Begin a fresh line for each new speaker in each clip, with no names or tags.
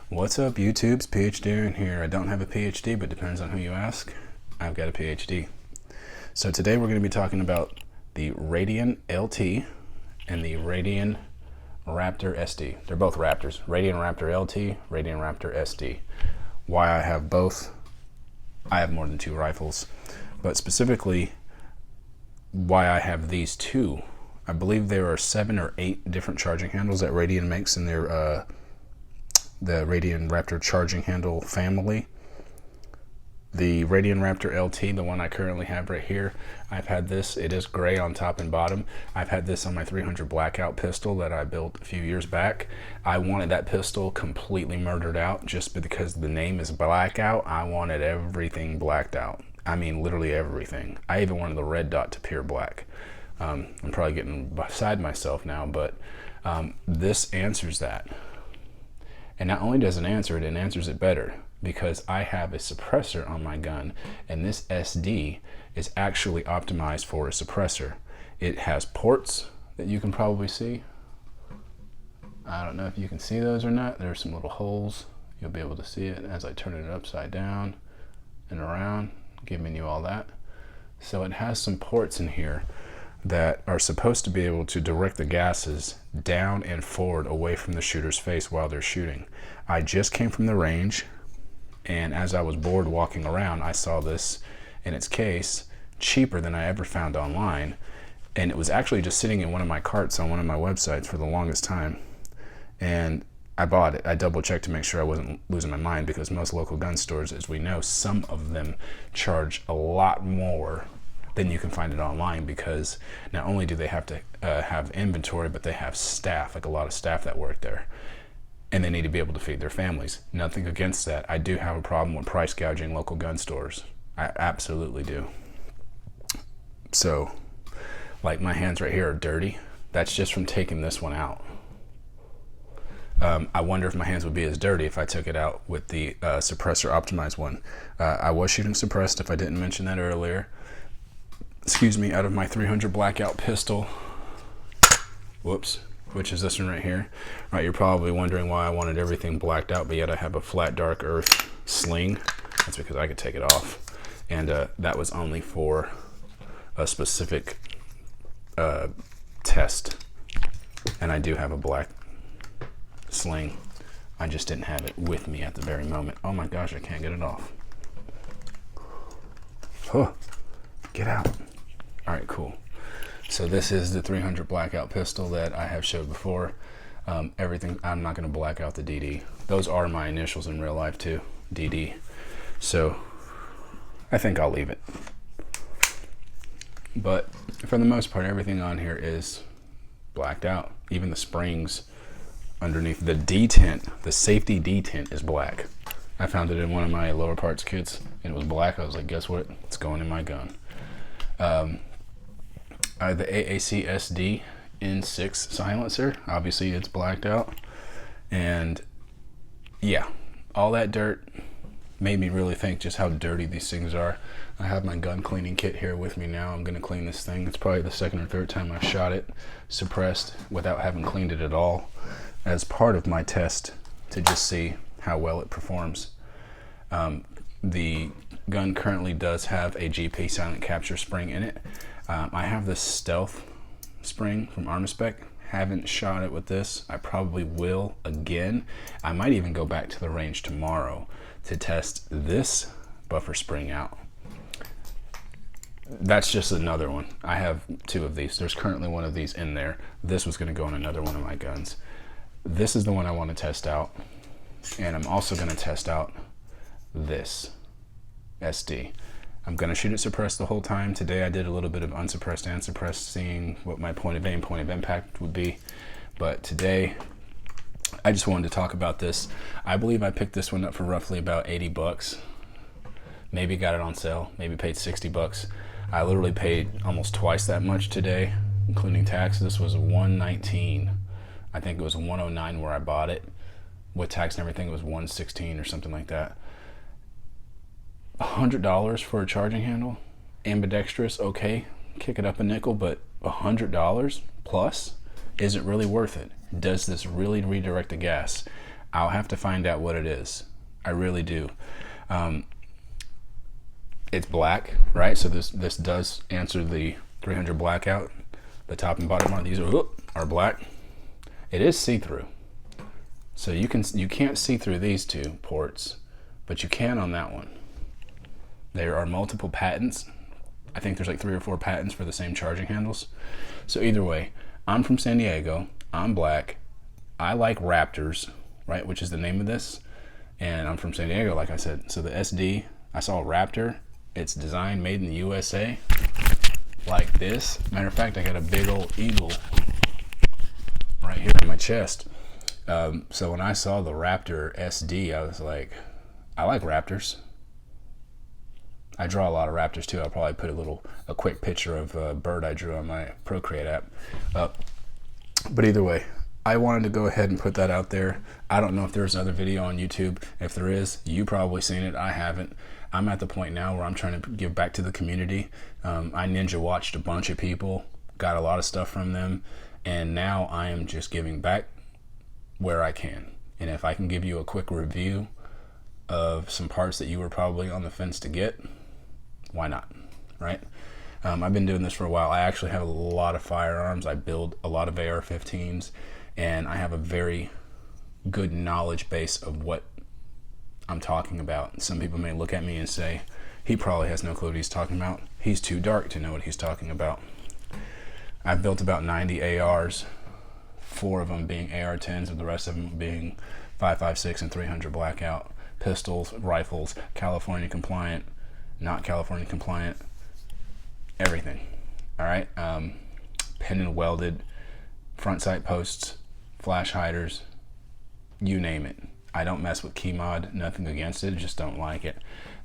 What's up, YouTube's PhD in here. I don't have a PhD, but depends on who you ask. I've got a PhD. So today we're going to be talking about the Radian LT and the Radian Raptor SD. They're both Raptors. Radian Raptor LT, Radian Raptor SD. Why I have both? I have more than two rifles, but specifically why I have these two. I believe there are 7 or 8 different charging handles that Radian makes in their the Radian Raptor charging handle family. The Radian Raptor LT, the one I currently have right here, I've had this. It is gray on top and bottom. I've had this on my 300 Blackout pistol that I built a few years back. I wanted that pistol completely murdered out just because the name is Blackout. I wanted everything blacked out. I mean, literally everything. I even wanted the red dot to pure black. I'm probably getting beside myself now, but this answers that. And not only does it answer it, it answers it better because I have a suppressor on my gun, and this SD is actually optimized for a suppressor. It has ports that you can probably see. I don't know if you can see those or not. There's some little holes. You'll be able to see it as I turn it upside down and around, giving you all that. So it has some ports in here that are supposed to be able to direct the gases down and forward away from the shooter's face while they're shooting. I just came from the range, and as I was bored walking around, I saw this in its case, cheaper than I ever found online, and it was actually just sitting in one of my carts on one of my websites for the longest time, and I bought it. I double checked to make sure I wasn't losing my mind, because most local gun stores, as we know, some of them charge a lot more than you can find it online, because not only do they have to have inventory, but they have staff, like a lot of staff that work there, and they need to be able to feed their families. Nothing against that. I do have a problem with price gouging local gun stores. I absolutely do. So, like, my hands right here are dirty. That's just from taking this one out. I wonder if my hands would be as dirty if I took it out with the suppressor optimized one. I was shooting suppressed, if I didn't mention that earlier. Excuse me, out of my 300 Blackout pistol. Whoops, which is this one right here. Right, you're probably wondering why I wanted everything blacked out, but yet I have a flat dark earth sling. That's because I could take it off. And that was only for a specific test. And I do have a black sling. I just didn't have it with me at the very moment. Oh my gosh, I can't get it off. Huh. Get out. All right, cool. So this is the 300 Blackout pistol that I have showed before. Everything, I'm not going to black out the DD. Those are my initials in real life too, DD. So I think I'll leave it. But for the most part, everything on here is blacked out. Even the springs underneath the detent, the safety detent is black. I found it in one of my lower parts kits and it was black. I was like, guess what? It's going in my gun. The AAC SD N6 silencer, obviously it's blacked out, and yeah, all that dirt made me really think just how dirty these things are. I have my gun cleaning kit here with me now. I'm going to clean this thing. It's probably the second or third time I've shot it suppressed without having cleaned it at all, as part of my test to just see how well it performs. The gun currently does have a GP silent capture spring in it. I have this stealth spring from Armaspec. Haven't shot it with this. I probably will again. I might even go back to the range tomorrow to test this buffer spring out. That's just another one. I have 2 of these. There's currently one of these in there. This was going to go in another one of my guns. This is the one I want to test out, and I'm also going to test out this SD. I'm going to shoot it suppressed the whole time. Today I did a little bit of unsuppressed and suppressed, seeing what my point of aim, point of impact would be. But today I just wanted to talk about this. I believe I picked this one up for roughly about 80 bucks. Maybe got it on sale, maybe paid 60 bucks. I literally paid almost twice that much today, including tax. This was $119. I think it was $109 where I bought it. With tax and everything, it was $116 or something like that. $100 for a charging handle, ambidextrous, okay, kick it up a nickel, but $100 plus, is it really worth it? Does this really redirect the gas? I'll have to find out what it is. I really do. It's black, right? So this does answer the 300 blackout. The top and bottom on these are black. It is see-through. So you can't see through these two ports, but you can on that one. There are multiple patents. I think there's like 3 or 4 patents for the same charging handles. So either way, I'm from San Diego. I'm black. I like Raptors, right? Which is the name of this. And I'm from San Diego, like I said. So the SD, I saw a Raptor. It's designed, made in the USA. Like this. Matter of fact, I got a big old eagle right here on my chest. So when I saw the Raptor SD, I was like, I like Raptors. I draw a lot of Raptors too. I'll probably put a quick picture of a bird I drew on my Procreate app up. But either way, I wanted to go ahead and put that out there. I don't know if there's another video on YouTube. If there is, you probably seen it. I haven't. I'm at the point now where I'm trying to give back to the community. I ninja watched a bunch of people, got a lot of stuff from them, and now I am just giving back where I can. And if I can give you a quick review of some parts that you were probably on the fence to get, why not, right? I've been doing this for a while. I actually have a lot of firearms. I build a lot of AR-15s, and I have a very good knowledge base of what I'm talking about. Some people may look at me and say, he probably has no clue what he's talking about. He's too dark to know what he's talking about. I've built about 90 ARs, 4 of them being AR-10s, and the rest of them being 5.56 and 300 blackout. Pistols, rifles, California compliant, not California compliant, everything. All right, pin and welded, front sight posts, flash hiders, you name it. I don't mess with key mod, nothing against it, just don't like it.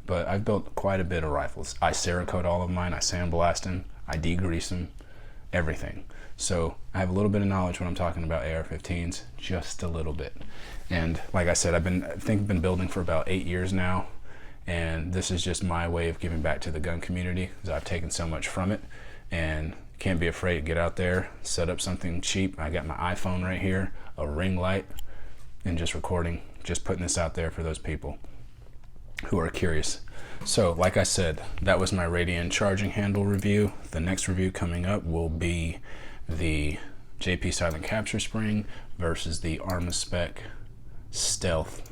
But I've built quite a bit of rifles. I Cerakote all of mine, I sandblast them, I degrease them, everything. So I have a little bit of knowledge when I'm talking about AR-15s, just a little bit. And like I said, I've been building for about 8 years now, and this is just my way of giving back to the gun community, because I've taken so much from it, and can't be afraid to get out there, set up something cheap. I got my iPhone right here, a ring light, and just recording, just putting this out there for those people who are curious. So like I said, that was my Radian charging handle review. The next review coming up will be the JP Silent Capture Spring versus the Armaspec Stealth.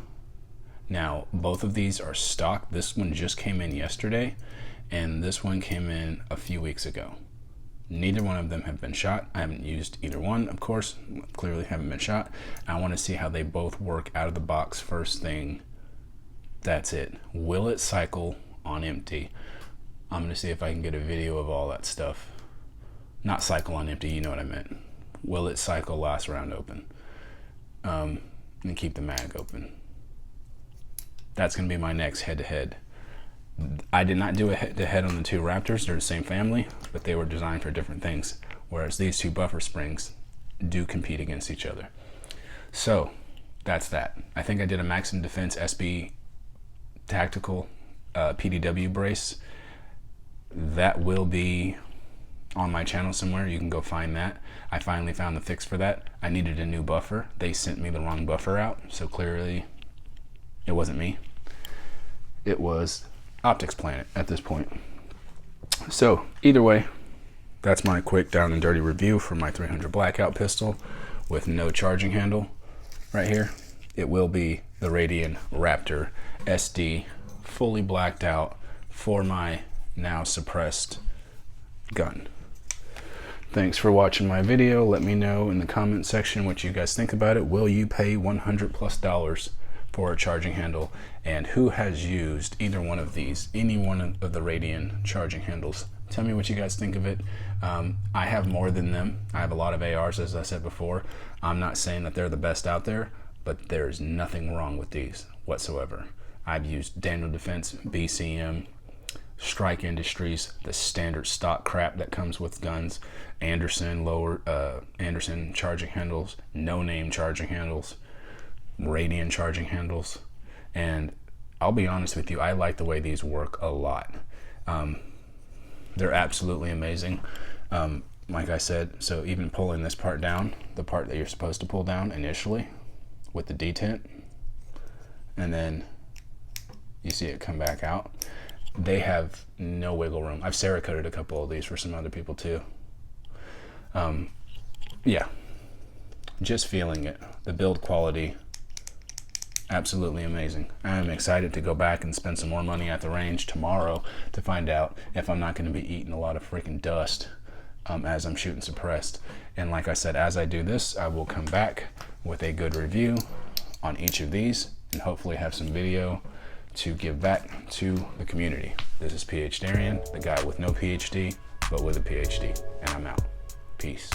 Now, both of these are stock. This one just came in yesterday, and this one came in a few weeks ago. Neither one of them have been shot. I haven't used either one, of course. Clearly haven't been shot. I want to see how they both work out of the box first thing. That's it. Will it cycle on empty? I'm going to see if I can get a video of all that stuff. Not cycle on empty, you know what I meant. Will it cycle last round open? And keep the mag open. That's going to be my next head-to-head. I did not do a head-to-head on the 2 Raptors. They're the same family, but they were designed for different things. Whereas these 2 buffer springs do compete against each other. So that's that. I think I did a Maximum Defense SB Tactical PDW brace. That will be on my channel somewhere. You can go find that. I finally found the fix for that. I needed a new buffer. They sent me the wrong buffer out, so clearly it wasn't me. It was Optics Planet at this point. So either way, that's my quick down and dirty review for my 300 blackout pistol with no charging handle right here. It will be the Radian Raptor SD, fully blacked out for my now suppressed gun. Thanks for watching my video. Let me know in the comment section what you guys think about it. Will you pay $100+ for a charging handle? And who has used either one of these, any one of the Radian charging handles? Tell me what you guys think of it. I have more than them. I have a lot of ARs, as I said before. I'm not saying that they're the best out there, but there's nothing wrong with these whatsoever. I've used Daniel Defense, BCM, Strike Industries, the standard stock crap that comes with guns, Anderson Anderson charging handles, no name charging handles, Radian charging handles, and I'll be honest with you, I like the way these work a lot. They're absolutely amazing. Like I said, so even pulling this part down, the part that you're supposed to pull down initially with the detent, and then you see it come back out. They have no wiggle room. I've Cerakoted a couple of these for some other people too. Yeah, just feeling it. The build quality, absolutely amazing. I'm excited to go back and spend some more money at the range tomorrow to find out if I'm not going to be eating a lot of freaking dust as I'm shooting suppressed. And like I said, as I do this, I will come back with a good review on each of these and hopefully have some video to give back to the community. This is PH Darian, the guy with no PhD, but with a PhD, and I'm out. Peace.